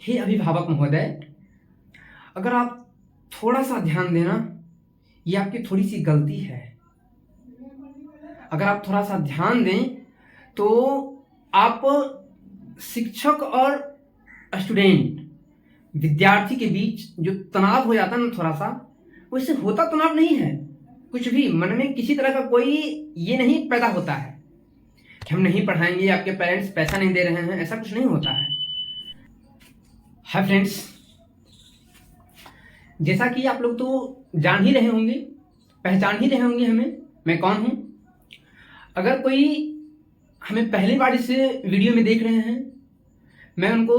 हे अभिभावक महोदय, अगर आप थोड़ा सा ध्यान देना, ये आपकी थोड़ी सी गलती है। अगर आप थोड़ा सा ध्यान दें तो आप शिक्षक और स्टूडेंट विद्यार्थी के बीच जो तनाव हो जाता है ना, थोड़ा सा वैसे होता तनाव नहीं है। कुछ भी मन में किसी तरह का कोई ये नहीं पैदा होता है कि हम नहीं पढ़ाएंगे, आपके पेरेंट्स पैसा नहीं दे रहे हैं, ऐसा कुछ नहीं होता है। हाय फ्रेंड्स, जैसा कि आप लोग तो जान ही रहे होंगे, पहचान ही रहे होंगे हमें, मैं कौन हूं। अगर कोई हमें पहली बार इस वीडियो में देख रहे हैं, मैं उनको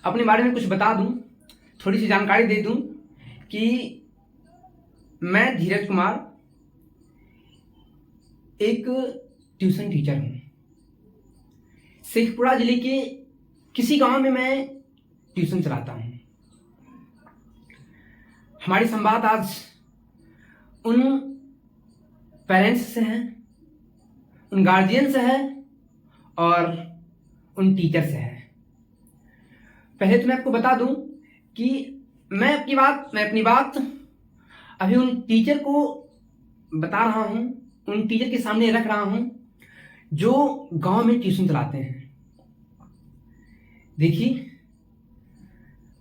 अपने बारे में कुछ बता दूं, थोड़ी सी जानकारी दे दूं कि मैं धीरज कुमार एक ट्यूशन टीचर हूं। शेखपुरा जिले के किसी गांव में मैं ट्यूशन चलाता हूं। हमारी संवाद आज उन पेरेंट्स से है, उन गार्जियन से है और उन टीचर से है। पहले तो मैं आपको बता दूं कि मैं अपनी बात अभी उन टीचर को बता रहा हूं, उन टीचर के सामने रख रहा हूं जो गांव में ट्यूशन चलाते हैं। देखिए,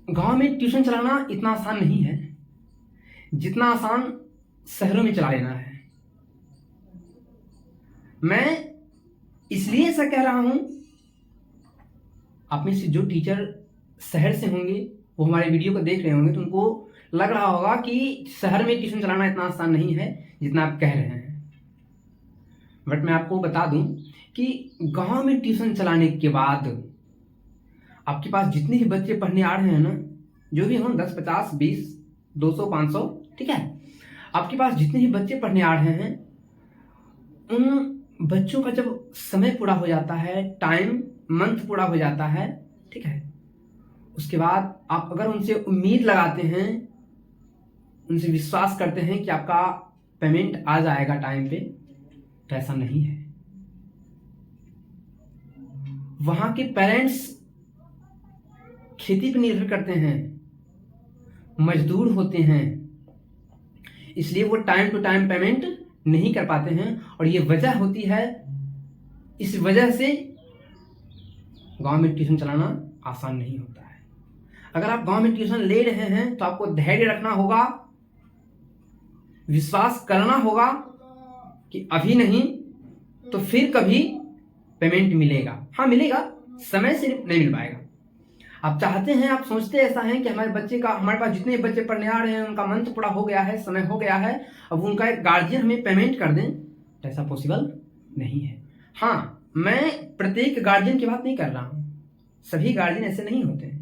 गांव में ट्यूशन चलाना इतना आसान नहीं है जितना आसान शहरों में चला लेना है। मैं इसलिए ऐसा कह रहा हूं, आप में से जो टीचर शहर से होंगे वो हमारे वीडियो को देख रहे होंगे तो उनको लग रहा होगा कि शहर में ट्यूशन चलाना इतना आसान नहीं है जितना आप कह रहे हैं। बट मैं आपको बता दूं कि गांव में ट्यूशन चलाने के बाद आपके पास जितने भी बच्चे पढ़ने आ रहे हैं ना, जो भी हों 10, 50, 20, 200, 500, ठीक है, आपके पास जितने भी बच्चे पढ़ने आ रहे हैं, उन बच्चों का जब समय पूरा हो जाता है, टाइम मंथ पूरा हो जाता है, ठीक है, उसके बाद आप अगर उनसे उम्मीद लगाते हैं, उनसे विश्वास करते हैं कि आपका पेमेंट आ जाएगा टाइम पे, तो ऐसा नहीं है। वहां के पेरेंट्स खेती पर निर्भर करते हैं, मजदूर होते हैं, इसलिए वो टाइम टू टाइम पेमेंट नहीं कर पाते हैं और ये वजह होती है। इस वजह से गांव में ट्यूशन चलाना आसान नहीं होता है। अगर आप गांव में ट्यूशन ले रहे हैं तो आपको धैर्य रखना होगा, विश्वास करना होगा कि अभी नहीं तो फिर कभी पेमेंट मिलेगा। हाँ मिलेगा, समय से नहीं मिल पाएगा। आप चाहते हैं, आप सोचते ऐसा है कि हमारे पास जितने बच्चे पढ़ने आ रहे हैं उनका मंथ पूरा हो गया है, समय हो गया है, अब उनका एक गार्जियन हमें पेमेंट कर दें, तो ऐसा पॉसिबल नहीं है। हाँ, मैं प्रत्येक गार्जियन की बात नहीं कर रहा हूँ, सभी गार्जियन ऐसे नहीं होते हैं।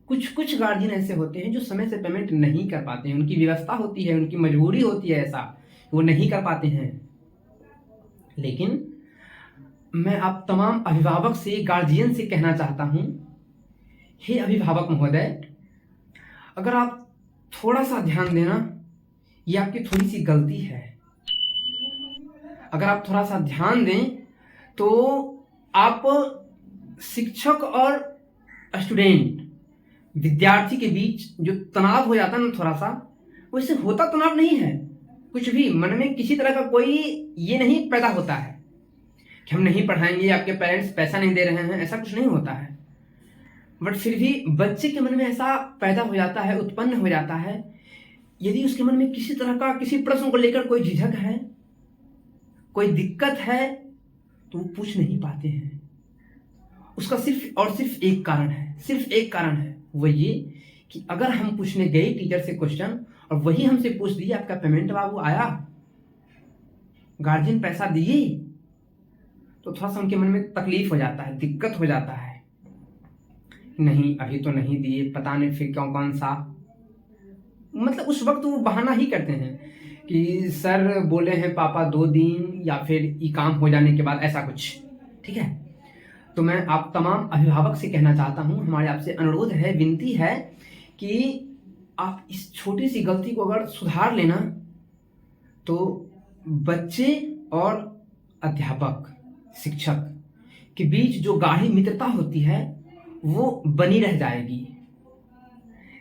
कुछ गार्जियन ऐसे होते हैं जो समय से पेमेंट नहीं कर पाते हैं, उनकी व्यवस्था होती है, उनकी मजबूरी होती है, ऐसा वो नहीं कर पाते हैं। लेकिन मैं आप तमाम अभिभावक से, गार्जियन से कहना चाहता हूं, हे अभिभावक महोदय, अगर आप थोड़ा सा ध्यान देना, ये आपकी थोड़ी सी गलती है। अगर आप थोड़ा सा ध्यान दें तो आप शिक्षक और स्टूडेंट विद्यार्थी के बीच जो तनाव हो जाता है ना, थोड़ा सा वैसे होता तनाव नहीं है। कुछ भी मन में किसी तरह का कोई ये नहीं पैदा होता है कि हम नहीं पढ़ाएंगे, आपके पेरेंट्स पैसा नहीं दे रहे हैं, ऐसा कुछ नहीं होता है। बट फिर भी बच्चे के मन में ऐसा पैदा हो जाता है, उत्पन्न हो जाता है। यदि उसके मन में किसी तरह का, किसी प्रश्न को लेकर कोई झिझक है, कोई दिक्कत है, तो वो पूछ नहीं पाते हैं। उसका सिर्फ और सिर्फ एक कारण है, सिर्फ एक कारण है, वो ये कि अगर हम पूछने गए टीचर से क्वेश्चन और वही हमसे पूछ दिए आपका पेमेंट बाबू आया, गार्जियन पैसा दिए, तो थोड़ा सा उनके मन में तकलीफ हो जाता है, दिक्कत हो जाता है। नहीं, अभी तो नहीं दिए, पता नहीं फिर क्यों, कौन सा, मतलब उस वक्त वो बहाना ही करते हैं कि सर बोले हैं पापा 2 दिन, या फिर ये काम हो जाने के बाद, ऐसा कुछ, ठीक है। तो मैं आप तमाम अभिभावक से कहना चाहता हूं, हमारे आपसे अनुरोध है, विनती है कि आप इस छोटी सी गलती को अगर सुधार लेना तो बच्चे और अध्यापक, शिक्षक के बीच जो गाढ़ी मित्रता होती है वो बनी रह जाएगी।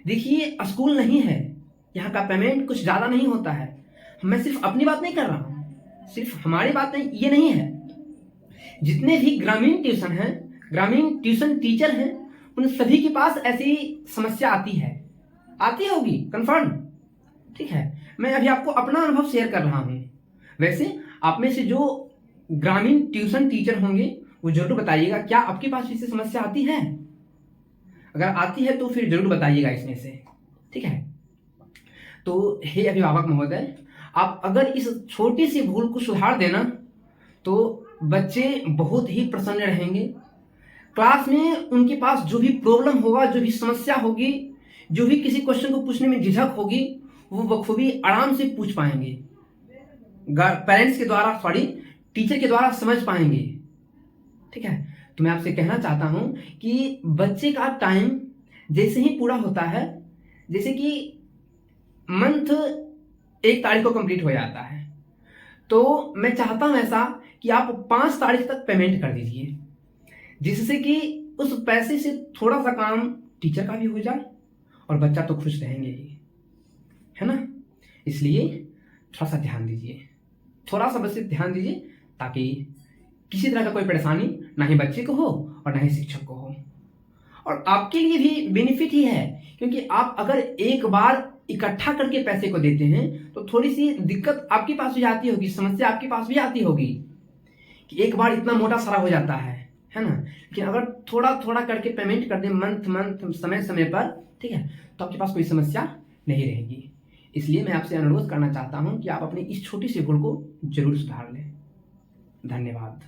देखिए, स्कूल नहीं है, यहाँ का पेमेंट कुछ ज़्यादा नहीं होता है। मैं सिर्फ अपनी बात नहीं कर रहा हूँ, सिर्फ हमारी बात नहीं, ये नहीं है। जितने भी ग्रामीण ट्यूशन हैं, ग्रामीण ट्यूशन टीचर हैं, उन सभी के पास ऐसी समस्या आती होगी कंफर्म। ठीक है, मैं अभी आपको अपना अनुभव शेयर कर रहा हूँ। वैसे आप में से जो ग्रामीण ट्यूशन टीचर होंगे वो जरूर बताइएगा, क्या आपके पास ऐसी समस्या आती है? अगर आती है तो फिर जरूर बताइएगा इसमें से। ठीक है, तो हे अभिभावक महोदय, आप अगर इस छोटी सी भूल को सुधार देना तो बच्चे बहुत ही प्रसन्न रहेंगे। क्लास में उनके पास जो भी प्रॉब्लम होगा, जो भी समस्या होगी, जो भी किसी क्वेश्चन को पूछने में झिझक होगी, वो बखूबी आराम से पूछ पाएंगे, पेरेंट्स के द्वारा, टीचर के द्वारा समझ पाएंगे। ठीक है, तो मैं आपसे कहना चाहता हूं कि बच्चे का टाइम जैसे ही पूरा होता है, जैसे कि मंथ 1 तारीख को कंप्लीट हो जाता है, तो मैं चाहता हूं ऐसा कि आप 5 तारीख तक पेमेंट कर दीजिए, जिससे कि उस पैसे से थोड़ा सा काम टीचर का भी हो जाए और बच्चा तो खुश रहेंगे ही, है ना। इसलिए थोड़ा सा ध्यान दीजिए, थोड़ा सा बस ध्यान दीजिए, ताकि किसी तरह का कोई परेशानी ना ही बच्चे को हो और ना ही शिक्षक को हो। और आपके लिए भी बेनिफिट ही है, क्योंकि आप अगर एक बार इकट्ठा करके पैसे को देते हैं तो थोड़ी सी दिक्कत आपके पास भी आती होगी, समस्या आपके पास भी आती होगी कि एक बार इतना मोटा सारा हो जाता है ना। लेकिन अगर थोड़ा थोड़ा करके पेमेंट कर दें मंथ समय समय पर, ठीक है, तो आपके पास कोई समस्या नहीं रहेगी। इसलिए मैं आपसे अनुरोध करना चाहता हूं कि आप अपनी इस छोटी सी भूल को जरूर सुधार लें। धन्यवाद।